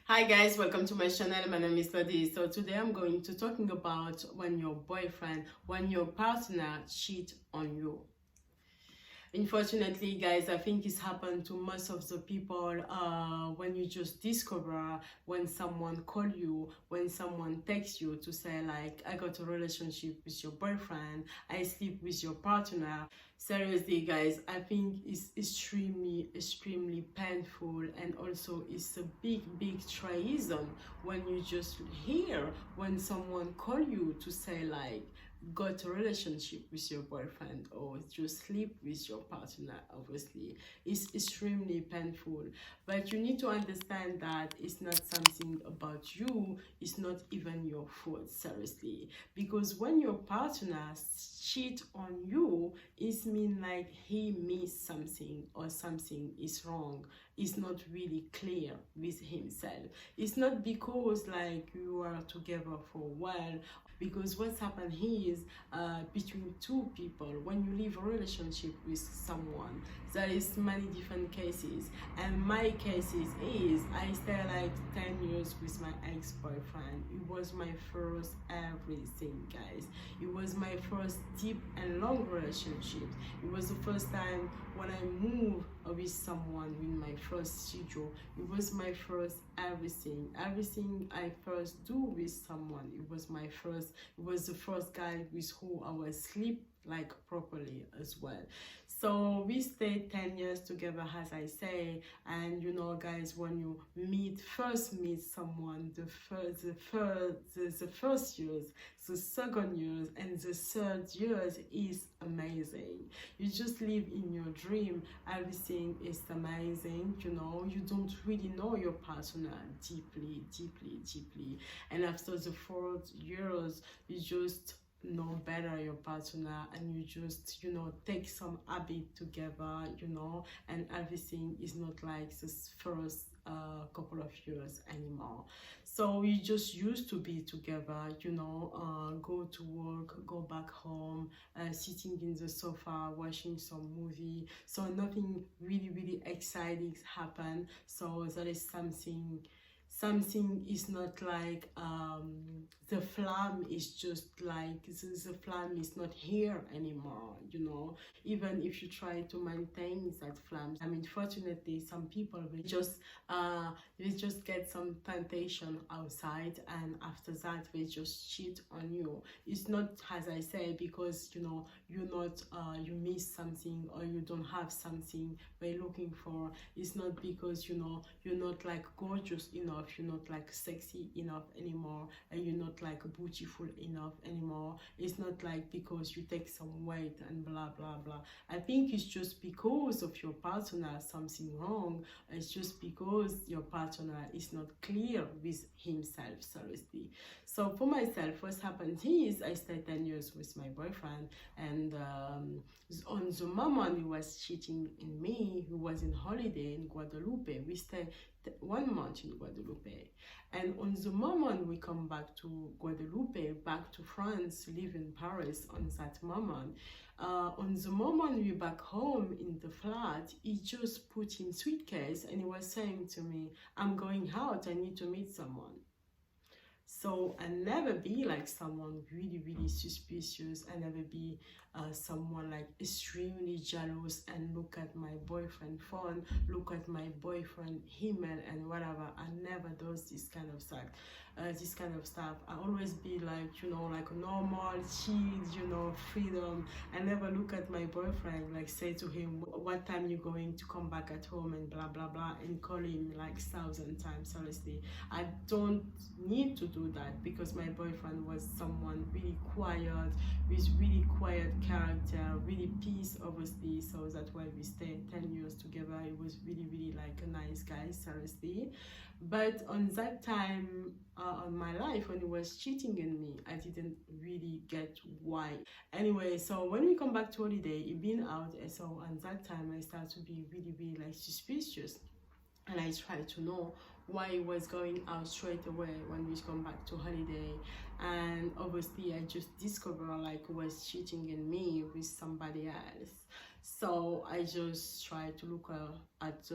Hi guys, welcome to my channel. My name is Lodi. So today I'm going to talking about when your boyfriend, when your partner cheat on you. Unfortunately, guys, I think it's happened to most of the people when you just discover when someone call you, when someone texts you to say like, I got a relationship with your boyfriend, I sleep with your partner. Seriously, guys, I think it's extremely painful, and also it's a big treason when you just hear when someone call you to say like, got a relationship with your boyfriend or just sleep with your partner. Obviously it's extremely painful, but you need to understand that it's not something about you, it's not even your fault. Seriously, because when your partner cheat on you, it means like he missed something or something is wrong. It's not really clear with himself. It's not because like you are together for a while, because what's happened here is between two people, when you leave a relationship with someone, there is many different cases, and my cases is I stayed like 10 years with my ex-boyfriend. It was my first everything, guys. It was my first deep and long relationship. It was the first time when I moved with someone in my first studio. It was my first everything I first do with someone. It was the first guy with who I was sleep like properly as well. So we stayed 10 years together, as I say. And you know, guys, when you first meet someone, the first years, the second years, and the third years is amazing. You just live in your dream. Everything is amazing. You know, you don't really know your partner deeply. And after the 4 years, you just know better your partner, and you just, you know, take some habit together, you know, and everything is not like this first couple of years anymore. So we just used to be together, you know, go to work, go back home, sitting in the sofa watching some movie. So nothing really exciting happened. So that is something is not like the flame is just like the flame is not here anymore, you know, even if you try to maintain that flame. I mean, fortunately, some people they just get some temptation outside, and after that they just cheat on you. It's not, as I say, because you know you're not you miss something or you don't have something they're looking for. It's not because, you know, you're not like gorgeous enough, you're not like sexy enough anymore, and you're not like beautiful enough anymore. It's not like because you take some weight and blah blah blah. I think it's just because of your partner something wrong. It's just because your partner is not clear with himself. Seriously. So for myself, what happened is I stayed 10 years with my boyfriend, and on the moment he was cheating in me, he was in holiday in Guadeloupe. We stayed 1 month in Guadeloupe, and on the moment we come back to Guadeloupe, back to France, live in Paris, on that moment, on the moment we back home in the flat, he just put in suitcase and he was saying to me, I'm going out, I need to meet someone. So I never be like someone really suspicious. I never be someone like extremely jealous and look at my boyfriend phone, look at my boyfriend email and whatever. I never does this kind of stuff. I always be like, you know, like normal, chill, you know, freedom. I never look at my boyfriend like say to him, what time you going to come back at home and blah blah blah, and call him like 1,000 times. Seriously, I don't need to do that, because my boyfriend was someone really quiet, with really quiet character, really peace, obviously. So that's why we stayed 10 years together. It was really like a nice guy, seriously. But on that time on my life, when he was cheating on me, I didn't really get why. Anyway, so when we come back to holiday, he been out, and so on that time I started to be really like suspicious, and I tried to know why he was going out straight away when we come back to holiday. And obviously I just discovered like he was cheating on me with somebody else. So I just try to look at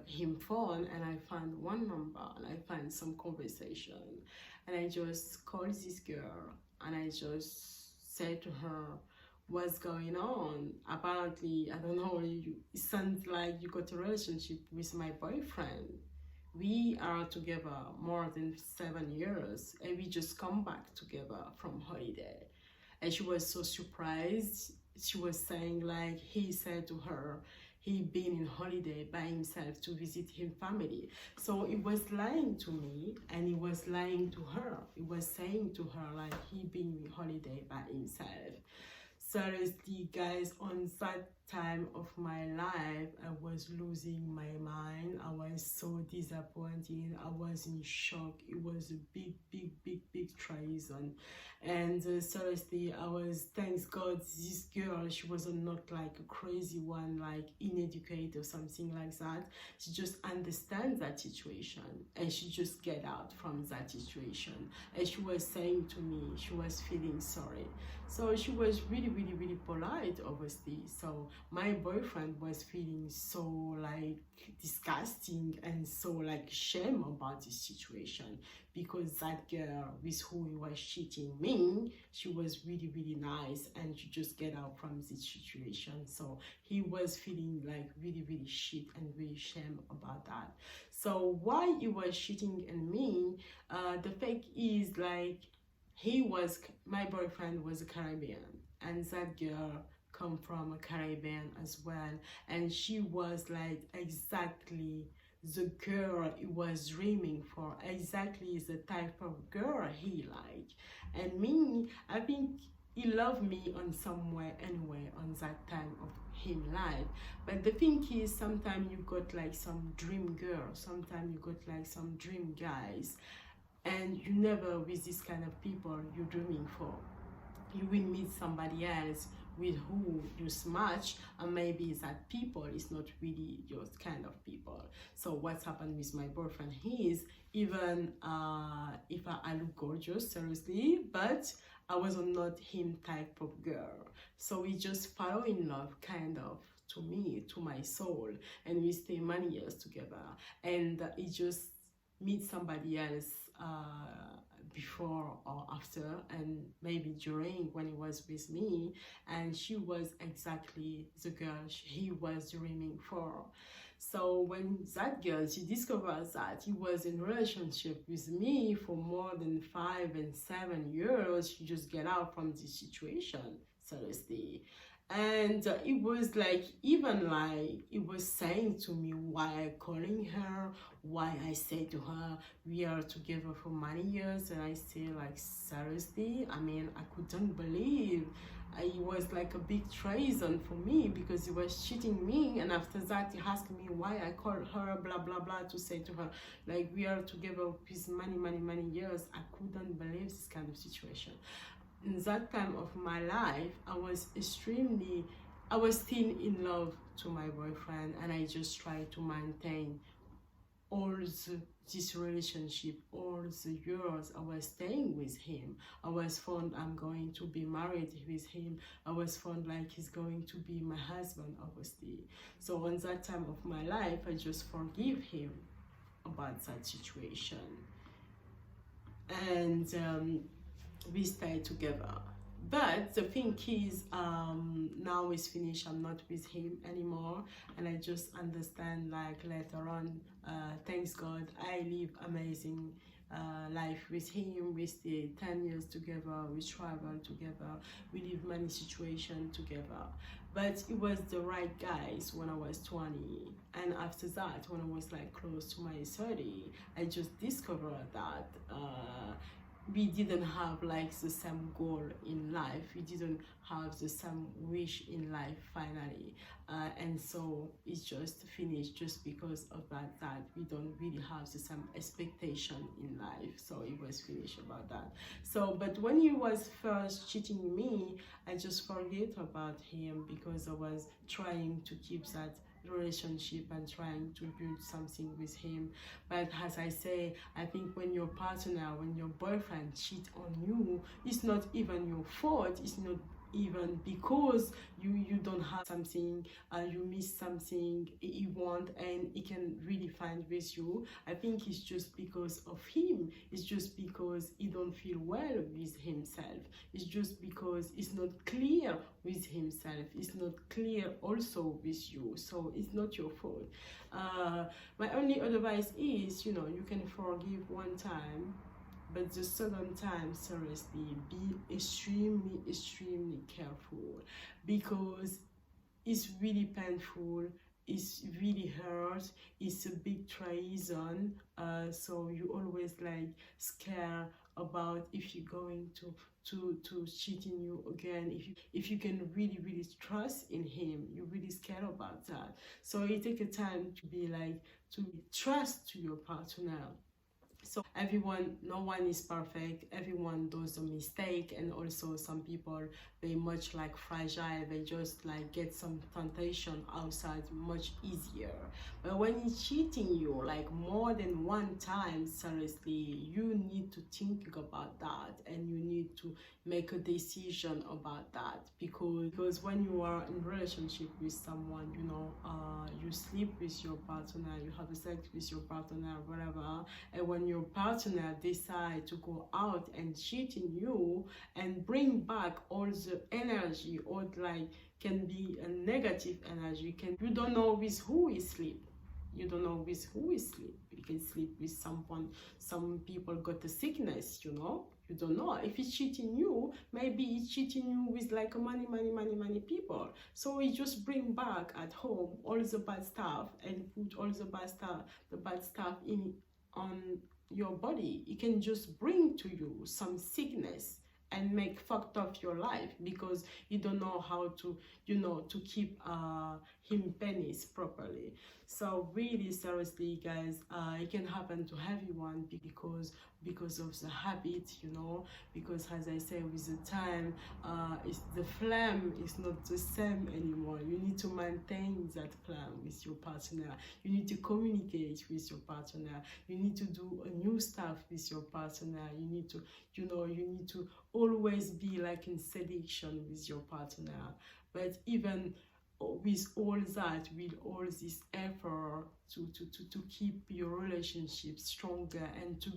him phone, and I find one number, and I find some conversation, and I just call this girl, and I just say to her, what's going on? Apparently, I don't know, it sounds like you got a relationship with my boyfriend. We are together more than 7 years, and we just come back together from holiday. And she was so surprised. She was saying like he said to her he been in holiday by himself to visit his family. So he was lying to me, and he was lying to her. He was saying to her like he been in holiday by himself. Seriously, guys, on that time of my life, I was losing my mind. I was so disappointed. I was in shock. It was a big treason. And seriously, I was, thanks God, this girl, she was not like a crazy one, like uneducated or something like that. She just understands that situation, and she just get out from that situation. And she was saying to me, she was feeling sorry. So she was really polite, obviously. So my boyfriend was feeling so like disgusting and so like shame about this situation, because that girl with who he was cheating me, she was really nice, and she just get out from this situation. So he was feeling like really shit and really shame about that. So why he was cheating on me, the fact is like my boyfriend was a Caribbean, and that girl come from a Caribbean as well, and she was like exactly the girl he was dreaming for, exactly the type of girl he like. And me, I think he loved me on some way anyway on that time of him life. But the thing is, sometimes you got like some dream girl, sometimes you got like some dream guys, and you never with this kind of people you're dreaming for. You will meet somebody else with who you match, and maybe that people is not really your kind of people. So what's happened with my boyfriend, he is, even if I look gorgeous, seriously, but I was not him type of girl. So we just fall in love, kind of, to me, to my soul, and we stay many years together, and he just meet somebody else before or after, and maybe during when he was with me, and she was exactly the girl he was dreaming for. So when that girl, she discovers that he was in relationship with me for more than 5 and 7 years, she just get out from this situation, seriously. And it was like, even like, it was saying to me why I calling her, why I say to her we are together for many years, and I say like, seriously, I mean, I couldn't believe. It was like a big treason for me, because he was cheating me, and after that he asked me why I called her, blah blah, to say to her like we are together with many years. I couldn't believe this kind of situation. In that time of my life, I was still in love to my boyfriend, and I just tried to maintain all this relationship, all the years I was staying with him. I was found I'm going to be married with him. I was found like he's going to be my husband, obviously. So on that time of my life, I just forgive him about that situation. And we stay together. But the thing is, now it's finished. I'm not with him anymore, and I just understand like later on, thanks God, I live amazing life with him. We stay 10 years together, we travel together, we live many situations together. But it was the right guys when I was 20, and after that, when I was like close to my 30, I just discovered that we didn't have like the same goal in life, we didn't have the same wish in life finally, and so it's just finished just because of that we don't really have the same expectation in life. So it was finished about that. So but when he was first cheating me, I just forget about him, because I was trying to keep that relationship and trying to build something with him. But as I say, I think when your partner, when your boyfriend cheat on you, it's not even your fault. It's not even because you don't have something, you miss something he want, and he can really find with you. I think it's just because of him. It's just because he don't feel well with himself. It's just because it's not clear with himself. It's not clear also with you. So it's not your fault. My only advice is, you can forgive one time, but the second time, seriously, be extremely careful, because it's really painful, it's really hurt, it's a big treason. So you always like scared about if you're going to cheat in you again, if you can really trust in him. You're really scared about that. So you take a time to be like, to trust to your partner. So everyone, no one is perfect, everyone does a mistake, and also some people, they much like fragile, they just like get some temptation outside much easier. But when he's cheating you like more than one time, seriously, you need to think about that, and you need to make a decision about that, because when you are in relationship with someone, you sleep with your partner, you have sex with your partner, whatever, and when your partner decide to go out and cheat in you and bring back all the energy, or like can be a negative energy, you don't know with who he sleep. You don't know with who he sleep. You can sleep with someone. Some people got a sickness, you don't know. If he's cheating you, maybe he's cheating you with like many people. So he just bring back at home all the bad stuff and put all the bad stuff in on your body. He can just bring to you some sickness and make fucked up your life, because you don't know how to to keep him penis properly. So really, seriously, guys, it can happen to everyone, because of the habit, because as I say, with the time, it's the flame is not the same anymore. You need to maintain that flame with your partner. You need to communicate with your partner. You need to do a new stuff with your partner. You need to you need to always be like in seduction with your partner. But even with all that, with all this effort to keep your relationship stronger and to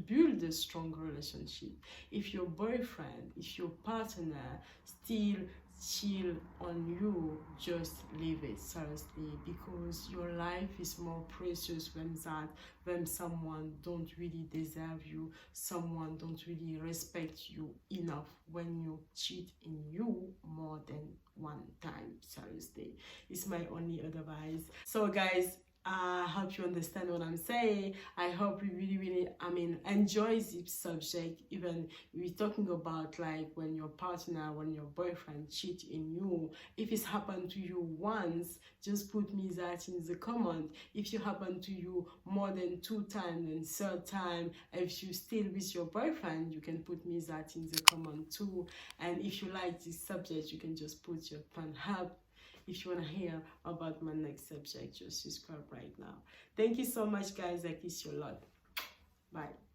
build a strong relationship, if your boyfriend, if your partner still chill on you, just leave it, seriously, because your life is more precious than that, when someone don't really deserve you, someone don't really respect you enough, when you cheat in you more than one time. Seriously, it's my only advice. So guys, I hope you understand what I'm saying. I hope you really enjoy this subject. Even we're talking about like when your partner, when your boyfriend cheat in you. If it's happened to you once, just put me that in the comment. If it happened to you more than 2 times and third time, if you still with your boyfriend, you can put me that in the comment too. And if you like this subject, you can just put your thumb up. If you want to hear about my next subject, just subscribe right now. Thank you so much, guys. I kiss you a lot. Bye.